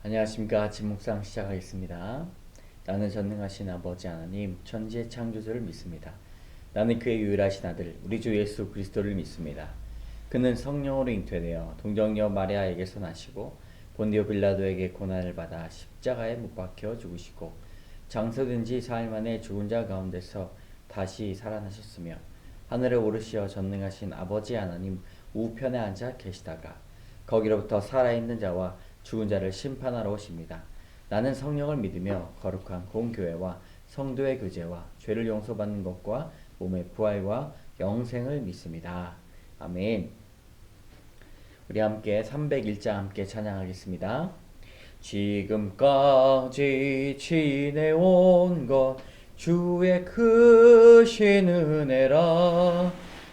안녕하십니까. 아침 묵상 시작하겠습니다. 나는 전능하신 아버지 하나님 천지의 창조주를 믿습니다. 나는 그의 유일하신 아들 우리 주 예수 그리스도를 믿습니다. 그는 성령으로 잉태되어 동정녀 마리아에게서 나시고 본디오 빌라도에게 고난을 받아 십자가에 못 박혀 죽으시고 장사된 지 4일 만에 죽은 자 가운데서 다시 살아나셨으며 하늘에 오르시어 전능하신 아버지 하나님 우편에 앉아 계시다가 거기로부터 살아있는 자와 죽은 자를 심판하러 오십니다. 나는 성령을 믿으며 거룩한 공교회와 성도의 교제와 죄를 용서받는 것과 몸의 부활과 영생을 믿습니다. 아멘. 우리 함께 301장 함께 찬양하겠습니다. 지금까지 지내온 것 주의 크신 은혜라.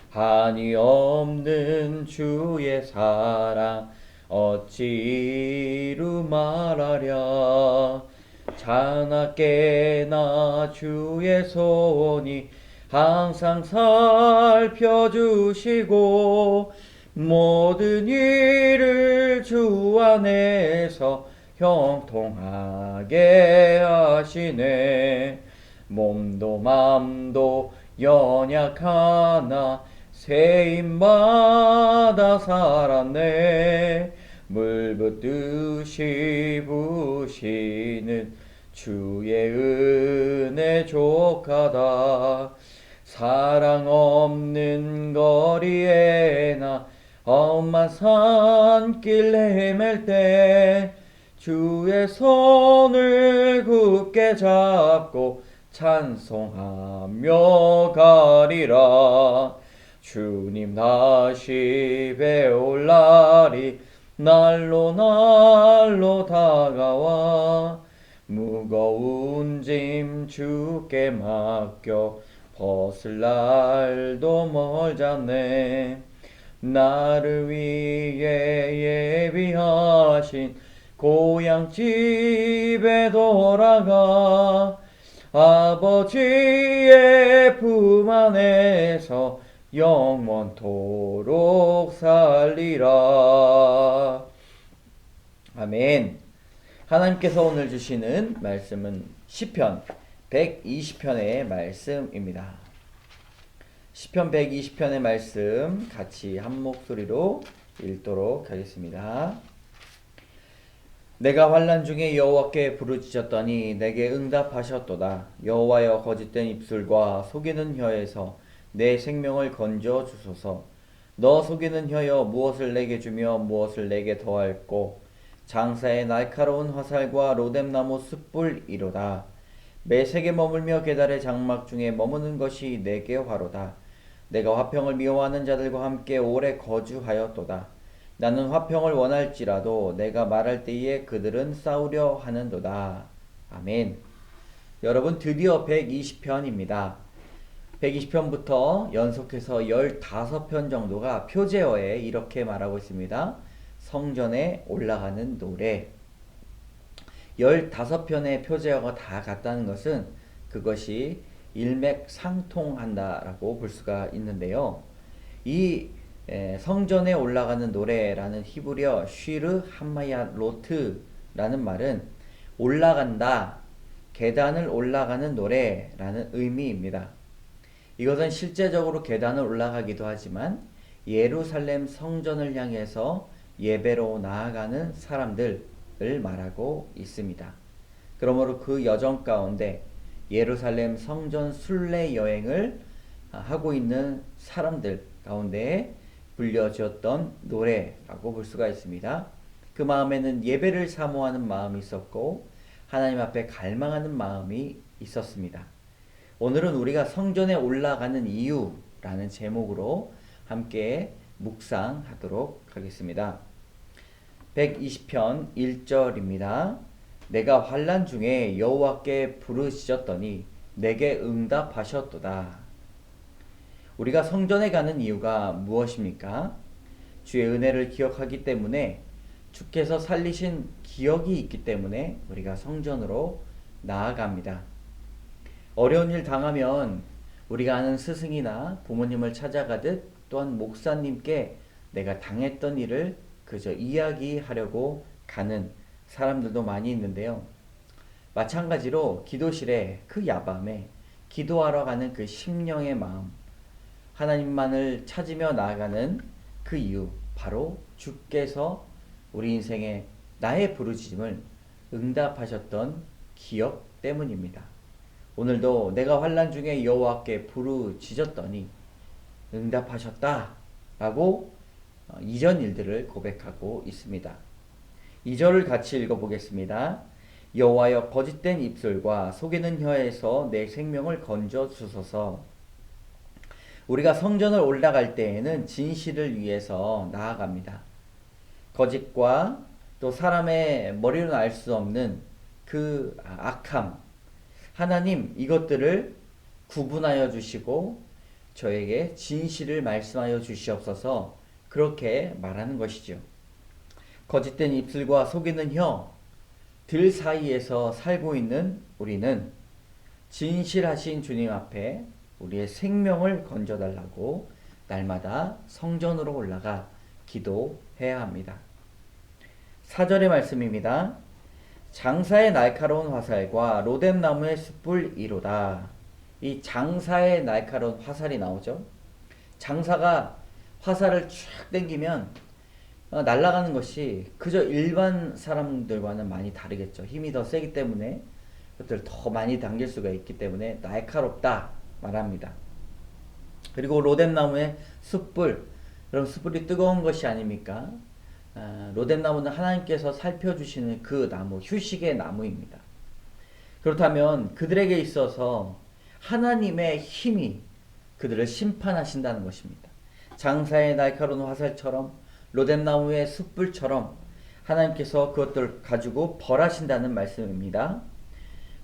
한이 없는 주의 사랑 어찌 이루 말하랴. 자나깨나 주의 손이 항상 살펴주시고 모든 일을 주 안에서 형통하게 하시네. 몸도 맘도 연약하나 세임받아 살았네. 물붓듯이 부시는 주의 은혜 족하다. 사랑 없는 거리에나 험한 산길 헤맬 때 주의 손을 굳게 잡고 찬송하며 가리라. 주님 다시 배울 날이 날로 날로 다가와 무거운 짐 주께 맡겨 벗을 날도 멀잖네. 나를 위해 예비하신 고향 집에 돌아가 아버지의 품 안에서 영원토록 살리라. 아멘. 하나님께서 오늘 주시는 말씀은 시편 120편의 말씀입니다. 시편 120편의 말씀 같이 한 목소리로 읽도록 하겠습니다. 내가 환난 중에 여호와께 부르짖었더니 내게 응답하셨도다. 여호와여 거짓된 입술과 속이는 혀에서 내 생명을 건져 주소서. 너 속이는 혀여 무엇을 내게 주며 무엇을 내게 더할꼬. 장사의 날카로운 화살과 로뎀나무 숯불이로다. 매색에 머물며 계달의 장막 중에 머무는 것이 내게 화로다. 내가 화평을 미워하는 자들과 함께 오래 거주하였도다. 나는 화평을 원할지라도 내가 말할 때에 그들은 싸우려 하는도다. 아멘. 여러분 드디어 120편입니다. 120편부터 연속해서 15편 정도가 표제어에 이렇게 말하고 있습니다. 성전에 올라가는 노래. 15편의 표제어가 다 같다는 것은 그것이 일맥상통한다라고 볼 수가 있는데요. 이 성전에 올라가는 노래라는 히브리어 쉬르 함마야 로트라는 말은 올라간다, 계단을 올라가는 노래라는 의미입니다. 이것은 실제적으로 계단을 올라가기도 하지만 예루살렘 성전을 향해서 예배로 나아가는 사람들을 말하고 있습니다. 그러므로 그 여정 가운데 예루살렘 성전 순례 여행을 하고 있는 사람들 가운데 불려졌던 노래라고 볼 수가 있습니다. 그 마음에는 예배를 사모하는 마음이 있었고 하나님 앞에 갈망하는 마음이 있었습니다. 오늘은 우리가 성전에 올라가는 이유라는 제목으로 함께 묵상하도록 하겠습니다. 120편 1절입니다. 내가 환난 중에 여호와께 부르짖었더니 내게 응답하셨도다. 우리가 성전에 가는 이유가 무엇입니까? 주의 은혜를 기억하기 때문에, 주께서 살리신 기억이 있기 때문에 우리가 성전으로 나아갑니다. 어려운 일 당하면 우리가 아는 스승이나 부모님을 찾아가듯 또한 목사님께 내가 당했던 일을 그저 이야기하려고 가는 사람들도 많이 있는데요. 마찬가지로 기도실에 그 야밤에 기도하러 가는 그 심령의 마음, 하나님만을 찾으며 나아가는 그 이유, 바로 주께서 우리 인생에 나의 부르짖음을 응답하셨던 기억 때문입니다. 오늘도 내가 환난 중에 여호와께 부르짖었더니 응답하셨다 라고 이전 일들을 고백하고 있습니다. 2절을 같이 읽어보겠습니다. 여호와여 거짓된 입술과 속이는 혀에서 내 생명을 건져 주소서. 우리가 성전을 올라갈 때에는 진실을 위해서 나아갑니다. 거짓과 또 사람의 머리로는 알 수 없는 그 악함, 하나님 이것들을 구분하여 주시고 저에게 진실을 말씀하여 주시옵소서, 그렇게 말하는 것이죠. 거짓된 입술과 속이는 혀, 들 사이에서 살고 있는 우리는 진실하신 주님 앞에 우리의 생명을 건져달라고 날마다 성전으로 올라가 기도해야 합니다. 4절의 말씀입니다. 장사의 날카로운 화살과 로뎀나무의 숯불 이로다. 이 장사의 날카로운 화살이 나오죠. 장사가 화살을 쫙 당기면 날아가는 것이 그저 일반 사람들과는 많이 다르겠죠. 힘이 더 세기 때문에 그것들을 더 많이 당길 수가 있기 때문에 날카롭다 말합니다. 그리고 로뎀나무의 숯불, 그럼 숯불이 뜨거운 것이 아닙니까? 로뎀나무는 하나님께서 살펴주시는 그 나무, 휴식의 나무입니다. 그렇다면 그들에게 있어서 하나님의 힘이 그들을 심판하신다는 것입니다. 장사의 날카로운 화살처럼 로뎀나무의 숯불처럼 하나님께서 그것들을 가지고 벌하신다는 말씀입니다.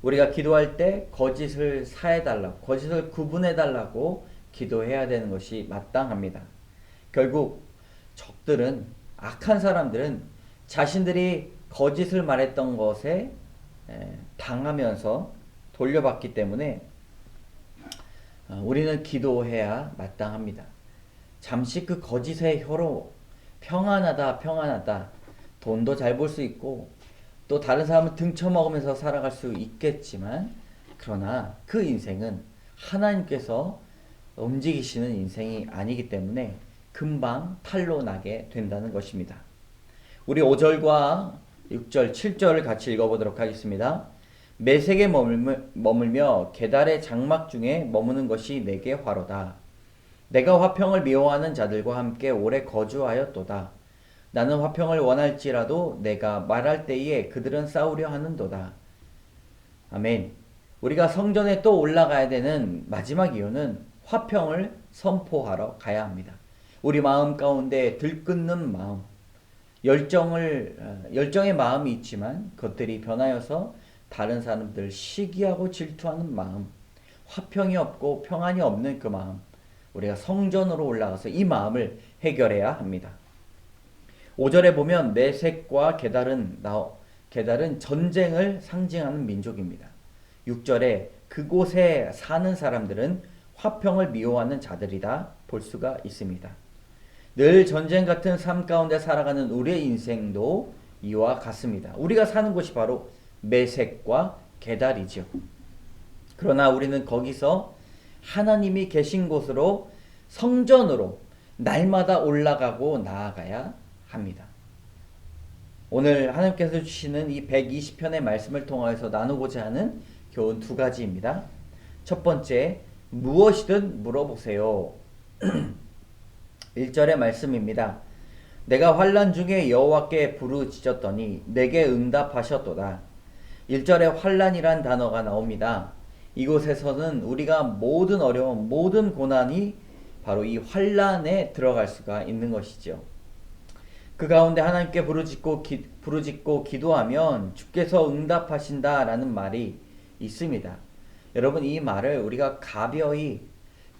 우리가 기도할 때 거짓을 사해달라고, 거짓을 구분해달라고 기도해야 되는 것이 마땅합니다. 결국 적들은, 악한 사람들은 자신들이 거짓을 말했던 것에 당하면서 돌려받기 때문에 우리는 기도해야 마땅합니다. 잠시 그 거짓의 혀로 평안하다 평안하다, 돈도 잘 벌 수 있고 또 다른 사람을 등쳐먹으면서 살아갈 수 있겠지만, 그러나 그 인생은 하나님께서 움직이시는 인생이 아니기 때문에 금방 탈로 나게 된다는 것입니다. 우리 5절과 6절, 7절을 같이 읽어보도록 하겠습니다. 매색에 머물며 계달의 장막 중에 머무는 것이 내게 화로다. 내가 화평을 미워하는 자들과 함께 오래 거주하였도다. 나는 화평을 원할지라도 내가 말할 때에 그들은 싸우려 하는도다. 아멘. 우리가 성전에 또 올라가야 되는 마지막 이유는 화평을 선포하러 가야 합니다. 우리 마음 가운데 들끓는 마음, 열정의 마음이 있지만 그것들이 변하여서 다른 사람들 시기하고 질투하는 마음, 화평이 없고 평안이 없는 그 마음, 우리가 성전으로 올라가서 이 마음을 해결해야 합니다. 5절에 보면 메색과 게달은 전쟁을 상징하는 민족입니다. 6절에 그곳에 사는 사람들은 화평을 미워하는 자들이다 볼 수가 있습니다. 늘 전쟁 같은 삶 가운데 살아가는 우리의 인생도 이와 같습니다. 우리가 사는 곳이 바로 메색과 게달이죠. 그러나 우리는 거기서 하나님이 계신 곳으로, 성전으로 날마다 올라가고 나아가야 합니다. 오늘 하나님께서 주시는 이 120편의 말씀을 통하여서 나누고자 하는 교훈 두 가지입니다. 첫 번째, 무엇이든 물어보세요. 1절의 말씀입니다. 내가 환난 중에 여호와께 부르짖었더니 내게 응답하셨도다. 1절에 환난이란 단어가 나옵니다. 이곳에서는 우리가 모든 어려움, 모든 고난이 바로 이 환난에 들어갈 수가 있는 것이죠. 그 가운데 하나님께 부르짖고 기도하면 주께서 응답하신다라는 말이 있습니다. 여러분, 이 말을 우리가 가벼이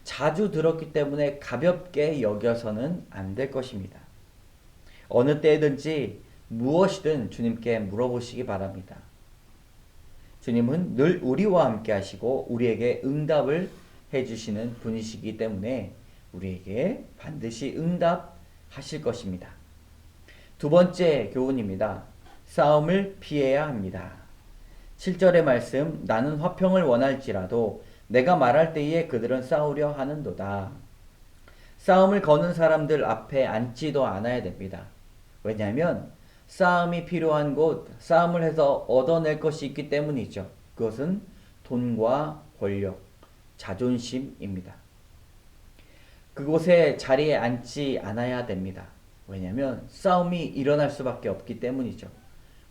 자주 들었기 때문에 가볍게 여겨서는 안 될 것입니다. 어느 때든지 무엇이든 주님께 물어보시기 바랍니다. 주님은 늘 우리와 함께 하시고 우리에게 응답을 해주시는 분이시기 때문에 우리에게 반드시 응답하실 것입니다. 두 번째 교훈입니다. 싸움을 피해야 합니다. 7절의 말씀, 나는 화평을 원할지라도 내가 말할 때에 그들은 싸우려 하는도다. 싸움을 거는 사람들 앞에 앉지도 않아야 됩니다. 왜냐하면 싸움이 필요한 곳, 싸움을 해서 얻어낼 것이 있기 때문이죠. 그것은 돈과 권력, 자존심입니다. 그곳에 자리에 앉지 않아야 됩니다. 왜냐하면 싸움이 일어날 수밖에 없기 때문이죠.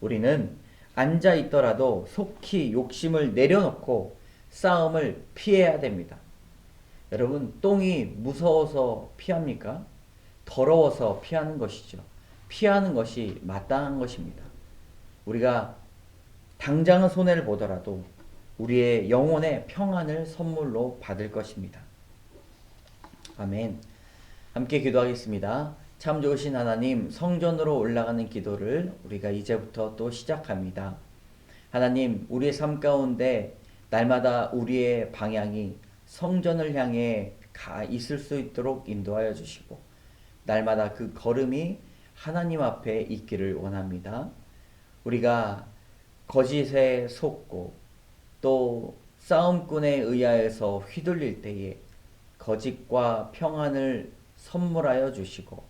우리는 앉아 있더라도 속히 욕심을 내려놓고 싸움을 피해야 됩니다. 여러분, 똥이 무서워서 피합니까? 더러워서 피하는 것이죠. 피하는 것이 마땅한 것입니다. 우리가 당장은 손해를 보더라도 우리의 영혼의 평안을 선물로 받을 것입니다. 아멘. 함께 기도하겠습니다. 참 좋으신 하나님, 성전으로 올라가는 기도를 우리가 이제부터 또 시작합니다. 하나님, 우리의 삶 가운데 날마다 우리의 방향이 성전을 향해 가 있을 수 있도록 인도하여 주시고, 날마다 그 걸음이 하나님 앞에 있기를 원합니다. 우리가 거짓에 속고 또 싸움꾼에 의하여서 휘둘릴 때에 거짓과 평안을 선물하여 주시고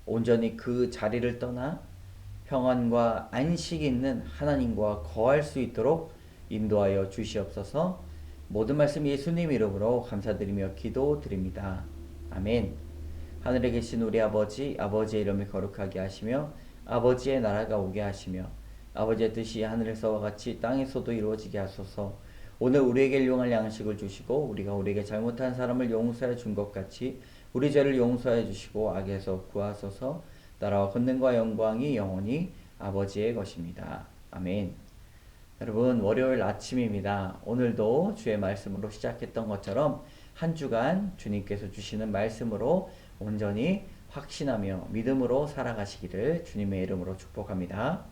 온전히 그 자리를 떠나 평안과 안식이 있는 하나님과 거할 수 있도록 인도하여 주시옵소서. 모든 말씀 예수님 이름으로 감사드리며 기도드립니다. 아멘. 하늘에 계신 우리 아버지, 아버지의 이름이 거룩하게 하시며 아버지의 나라가 오게 하시며 아버지의 뜻이 하늘에서와 같이 땅에서도 이루어지게 하소서. 오늘 우리에게 일용할 양식을 주시고 우리가 우리에게 잘못한 사람을 용서해 준 것 같이 우리 죄를 용서해 주시고 악에서 구하소서. 나라와 권능과 영광이 영원히 아버지의 것입니다. 아멘. 여러분, 월요일 아침입니다. 오늘도 주의 말씀으로 시작했던 것처럼 한 주간 주님께서 주시는 말씀으로 온전히 확신하며 믿음으로 살아가시기를 주님의 이름으로 축복합니다.